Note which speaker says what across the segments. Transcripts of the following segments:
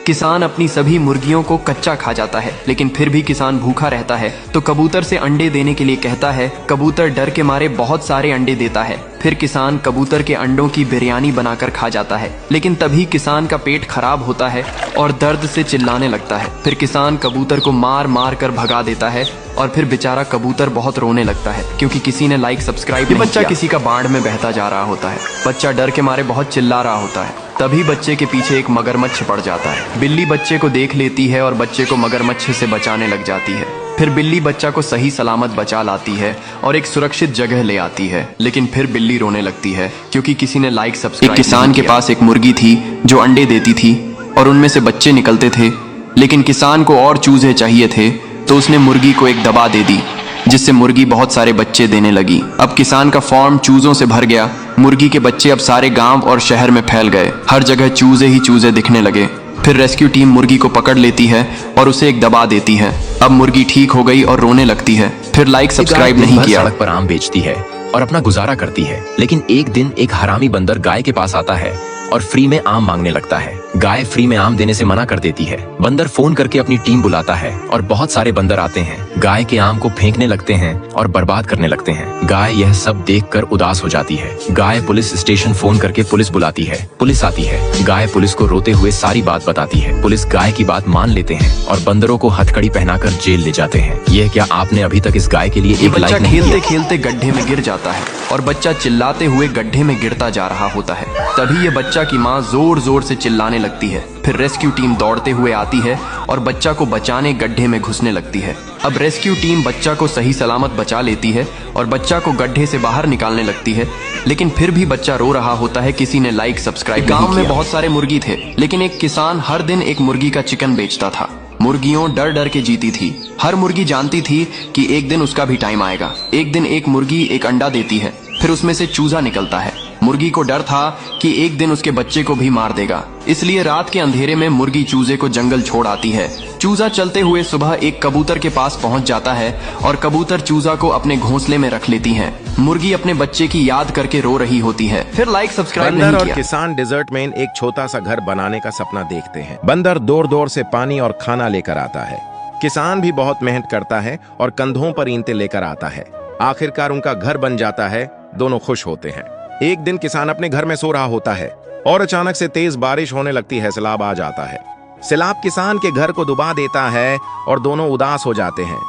Speaker 1: किसान अपनी सभी मुर्गियों को कच्चा खा जाता है, लेकिन फिर भी किसान भूखा रहता है तो कबूतर से अंडे देने के लिए कहता है। कबूतर डर के मारे बहुत सारे अंडे देता है। फिर किसान कबूतर के अंडों की बिरयानी बनाकर खा जाता है, लेकिन तभी किसान का पेट खराब होता है और दर्द से चिल्लाने लगता है। फिर किसान कबूतर को मार मार कर भगा देता है और फिर बेचारा कबूतर बहुत रोने लगता है क्योंकि किसी ने लाइक सब्सक्राइब नहीं किया। बच्चा किसी का बाढ़ में बहता जा रहा होता है। बच्चा डर के मारे बहुत चिल्ला रहा होता है। तभी बच्चे के पीछे एक मगरमच्छ पड़ जाता है। बिल्ली बच्चे को देख लेती है और बच्चे को मगरमच्छ से बचाने लग जाती है। फिर बिल्ली बच्चा को सही सलामत बचा लाती है और एक सुरक्षित जगह ले आती है, लेकिन फिर बिल्ली रोने लगती है क्योंकि किसी ने लाइक सब्सक्राइब नहीं किया। किसान के पास एक मुर्गी थी जो अंडे देती थी और उनमें से बच्चे निकलते थे, लेकिन किसान को और चूजे चाहिए थे तो उसने मुर्गी को एक दवा दे दी जिससे मुर्गी बहुत सारे बच्चे देने लगी। अब किसान का फार्म चूजों से भर गया। मुर्गी के बच्चे अब सारे गांव और शहर में फैल गए। हर जगह चूजे ही चूजे दिखने लगे। फिर रेस्क्यू टीम मुर्गी को पकड़ लेती है और उसे एक दवा देती है। अब मुर्गी ठीक हो गई और रोने लगती है। फिर लाइक सब्सक्राइब नहीं किया।
Speaker 2: सड़क पर आम बेचती है और अपना गुजारा करती है, लेकिन एक दिन एक हरामी बंदर गाय के पास आता है और फ्री में आम मांगने लगता है। गाय फ्री में आम देने से मना कर देती है। बंदर फोन करके अपनी टीम बुलाता है और बहुत सारे बंदर आते हैं। गाय के आम को फेंकने लगते हैं और बर्बाद करने लगते हैं। गाय यह सब देखकर उदास हो जाती है। गाय पुलिस स्टेशन फोन करके पुलिस बुलाती है। पुलिस आती है। गाय पुलिस को रोते हुए सारी बात बताती है। पुलिस गाय की बात मान लेते हैं और बंदरों को हथकड़ी पहनाकर जेल ले जाते हैं। यह क्या आपने अभी तक इस गाय के लिए एक लाइक नहीं किया?
Speaker 1: खेलते खेलते गड्ढे में गिर जाता है और बच्चा चिल्लाते हुए गड्ढे में गिरता जा रहा होता है। तभी ये बच्चा की माँ जोर जोर से चिल्लाने लगती है। फिर रेस्क्यू टीम दौड़ते हुए आती है और बच्चा को बचाने गड्ढे में घुसने लगती है। अब रेस्क्यू टीम बच्चा को सही सलामत बचा लेती है और बच्चा को गड्ढे से बाहर निकालने लगती है, लेकिन फिर भी बच्चा रो रहा होता है। किसी ने लाइक सब्सक्राइब नहीं किया। गांव में बहुत सारे मुर्गी थे, लेकिन एक किसान हर दिन एक मुर्गी का चिकन बेचता था। मुर्गियों डर डर के जीती थी। हर मुर्गी जानती थी कि एक दिन उसका भी टाइम आएगा। एक दिन एक मुर्गी एक अंडा देती है, फिर उसमें से चूजा निकलता है। मुर्गी को डर था कि एक दिन उसके बच्चे को भी मार देगा, इसलिए रात के अंधेरे में मुर्गी चूजे को जंगल छोड़ आती है। चूजा चलते हुए सुबह एक कबूतर के पास पहुंच जाता है और कबूतर चूजा को अपने घोंसले में रख लेती है। मुर्गी अपने बच्चे की याद करके रो रही होती है। फिर लाइक सब्सक्राइब नहीं किया।
Speaker 3: और किसान डेजर्ट में एक छोटा सा घर बनाने का सपना देखते हैं। बंदर दूर दूर से पानी और खाना लेकर आता है। किसान भी बहुत मेहनत करता है और कंधों पर ईंटें लेकर आता है। आखिरकार उनका घर बन जाता है। दोनों खुश होते हैं। एक दिन किसान अपने घर में सो रहा होता है और अचानक से तेज बारिश होने लगती है। सैलाब आ जाता है। सैलाब किसान के घर को डुबा देता है और दोनों उदास हो जाते हैं।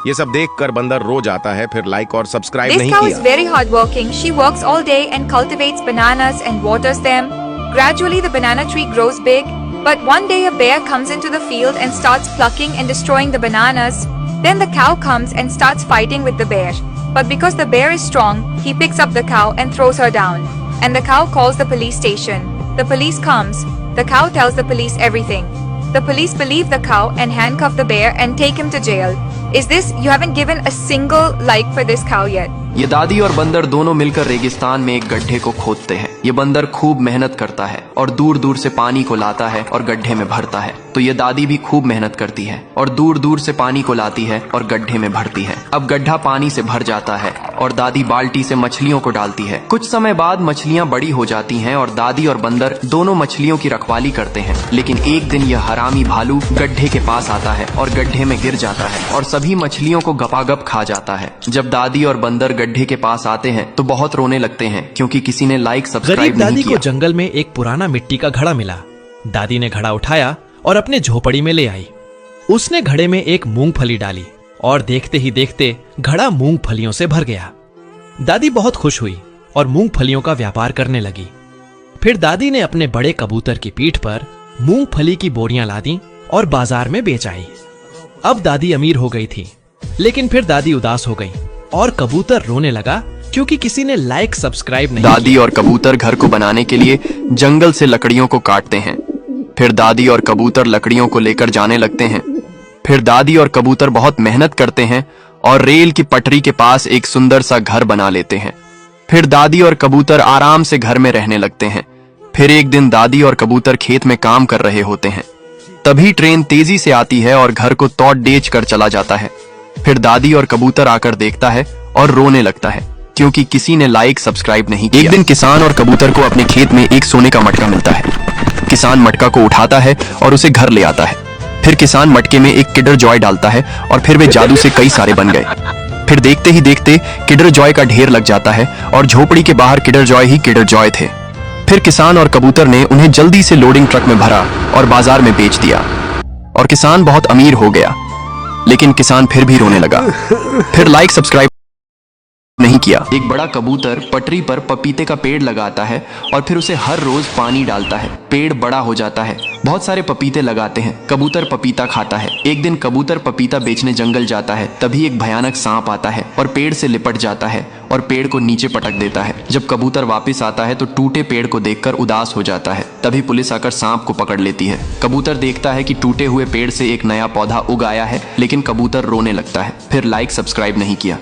Speaker 3: ये सब देखकर बंदर रो जाता है। फिर लाइक और सब्सक्राइब नहीं किया।
Speaker 4: This cow is very hardworking. She works all day and cultivates bananas and waters them. Gradually, the banana tree grows big. But one day, a bear comes into the field and starts plucking and destroying the bananas. Then the cow comes and starts fighting with the bear. But because the bear is strong, he picks up the cow and throws her down. And the cow calls the police station. The police comes. The cow tells the police everything. The police believe the cow and handcuff the bear and take him to jail. Is this? You haven't given a single like for this cow yet.
Speaker 1: ये दादी और बंदर दोनों मिलकर रेगिस्तान में एक गड्ढे को खोदते हैं। ये बंदर खूब मेहनत करता है और दूर दूर से पानी को लाता है और गड्ढे में भरता है, तो ये दादी भी खूब मेहनत करती है और दूर दूर से पानी को लाती है और गड्ढे में भरती है। अब गड्ढा पानी से भर जाता है और दादी बाल्टी से मछलियों को डालती है। कुछ समय बाद मछलियां बड़ी हो जाती हैं और दादी और बंदर दोनों मछलियों की रखवाली करते हैं। लेकिन एक दिन यह हरामी भालू गड्ढे के पास आता है और गड्ढे में गिर जाता है और सभी मछलियों को गपागप खा जाता है। जब दादी और बंदर गड्ढे के पास आते हैं तो बहुत रोने लगते हैं क्योंकि किसी ने लाइक सब्सक्राइब नहीं किया।
Speaker 5: दादी को जंगल में एक पुराना मिट्टी का घड़ा मिला। दादी ने घड़ा उठाया और अपने झोपड़ी में ले आई। उसने घड़े में एक मूंगफली डाली और देखते ही देखते घड़ा मूंगफलियों से भर गया। दादी बहुत खुश हुई और मूंगफलियों का व्यापार करने लगी। फिर दादी ने अपने बड़े कबूतर की पीठ पर मूंगफली की बोरियां लादी और बाजार में बेच आई। अब दादी अमीर हो गई थी, लेकिन फिर दादी उदास हो गई और कबूतर रोने लगा क्योंकि किसी ने लाइक सब्सक्राइब नहीं किया।
Speaker 1: दादी और कबूतर घर को बनाने के लिए जंगल से लकड़ियों को काटते हैं। फिर दादी और कबूतर लकड़ियों को लेकर जाने लगते हैं। फिर दादी और कबूतर बहुत मेहनत करते हैं और रेल की पटरी के पास एक सुंदर सा घर बना लेते हैं। फिर दादी और कबूतर आराम से घर में रहने लगते हैं। फिर एक दिन दादी और कबूतर खेत में काम कर रहे होते हैं। तभी ट्रेन तेजी से आती है और घर को तोड़ डेच कर चला जाता है। फिर दादी और कबूतर आकर देखता है और रोने लगता है क्योंकि किसी ने लाइक सब्सक्राइब नहीं किया। एक दिन किसान और कबूतर को अपने खेत में एक सोने का मटका मिलता है। किसान मटका को उठाता है और उसे घर ले आता है। फिर किसान मटके में एक किंडर जॉय डालता है और फिर वे जादू से कई सारे बन गए। फिर देखते ही देखते किंडर जॉय का ढेर लग जाता है और झोपड़ी के बाहर Kinder joy he Kinder Joy थे। फिर किसान और कबूतर ने उन्हें जल्दी से लोडिंग ट्रक में भरा और बाजार में बेच दिया और किसान बहुत अमीर हो गया। लेकिन किसान फिर भी रोने लगा। फिर लाइक सब्सक्राइब नहीं किया। एक बड़ा कबूतर पटरी पर पपीते का पेड़ लगाता है और फिर उसे हर रोज पानी डालता है। पेड़ बड़ा हो जाता है, बहुत सारे पपीते लगाते हैं। कबूतर पपीता खाता है। एक दिन कबूतर पपीता बेचने जंगल जाता है, तभी एक भयानक सांप आता है और पेड़ से लिपट जाता है और पेड़ को नीचे पटक देता है। जब कबूतर वापस आता है तो टूटे पेड़ को देखकर उदास हो जाता है। तभी पुलिस आकर सांप को पकड़ लेती है। कबूतर देखता है कि टूटे हुए पेड़ से एक नया पौधा उग आया है, लेकिन कबूतर रोने लगता है। फिर लाइक सब्सक्राइब नहीं किया।